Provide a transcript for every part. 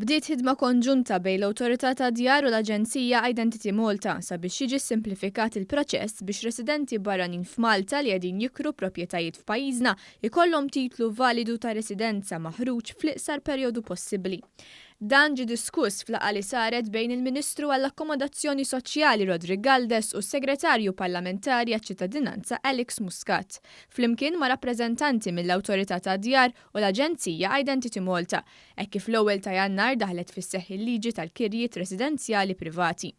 Bdiet ħidma konġunta bejn l-Awtorità tad-Djar u l-Aġenzija Identity Malta sabiex jiġi simplifikat il-proċess biex residenti barranin f'Malta li qegħdin jikru proprjetajiet f'pajjiżna ikollhom titlu validu ta' residenza maħruġ fl-iqsar perjodu possibbli. Dan ġie diskuss f'laqgħa li saret bejn il-Ministru għall-Akkomodazzjoni Soċjali Rodri Galdes u s-Segretarju Parlamentari għaċ-Ċittadinanza Alex Muscat, flimkien ma' rappreżentanti mill-Awtorità tad-Djar u l-Aġenzija Identity Malta, hekk kif l-ewwel ta' Jannar daħlet fis-seħħ il-liġi tal-kirjiet residenzjali privati.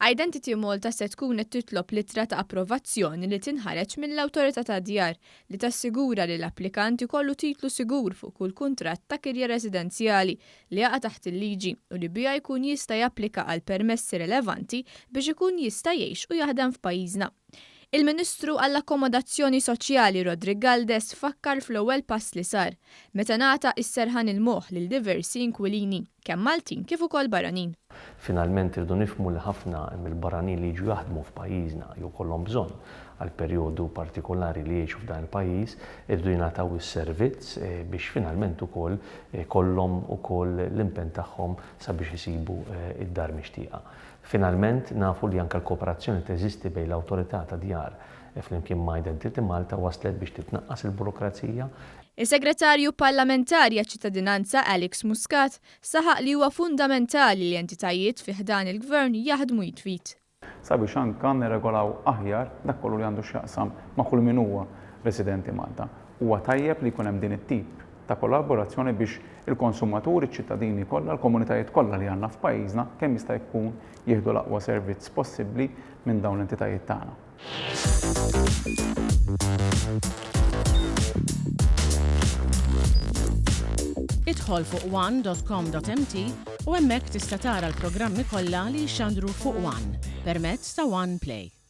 Identity Malta se tkun qed titlob littra ta' approvazzjoni li tinħareġ mill-Awtorità tad-Djar li tassigura li l-applikant ikollu titlu sigur fuq kull kuntratt ta' kirja residenzjali li jaqa' taħt il-liġi u li biha jkun jista' japplika għal permessi rilevanti biex ikun jista' jgħix u jaħdem f'pajjiżna. Il-Ministru għall-Akkomodazzjoni Soċjali Rodri Galdes fakkar fl-ewwel pass li sar meta ngħata s-serħan il-moħħ lil diversi inkwilini kemm Maltin kif ukoll barranin. Finalment irdu nifhmu li ħafna mill-barranin li jiġu jaħdmu f'pajjiżna jew kollhom bżonn għal perjodu partikolari li jgħixu f'dan il-pajjiż irdu jingħataw is-servizz biex finalment ukoll kollhom ukoll l-impenn tagħhom sabiex isibu id-dar mixtieqa. Finalment nafu li anke l-kooperazzjoni teżisti bejn l-Awtorità tad-Djar flimkien ma' Identity Malta waslet biex titnaqqas il-burokrazija. Is-Segretarju Parlamentari għaċ-Ċittadinanza Alex Muscat saħaq li huwa fundamentali li entitajiet fih dan il-Gvern jaħdmu jitfit. Sabiex anke nirregolaw aħjar dak kollu li għandu x'jaqsam ma' kull min huwa residenti Malta. Huwa tajjeb li jkun hemm din it-tip ta' kollaborazzjoni biex il-konsumaturi, ċittadini kollha, l-komunitajiet kollha li għandna f'pajjiżna kemm jista' jkun jieħdu l-aqwa servizz possibbli minn dawn l-entitajiet tagħna. Idħol fuq one.com.mt u hemmhekk tista' tara l-programmi kollha li jxandru fuq One permezz ta' One Play.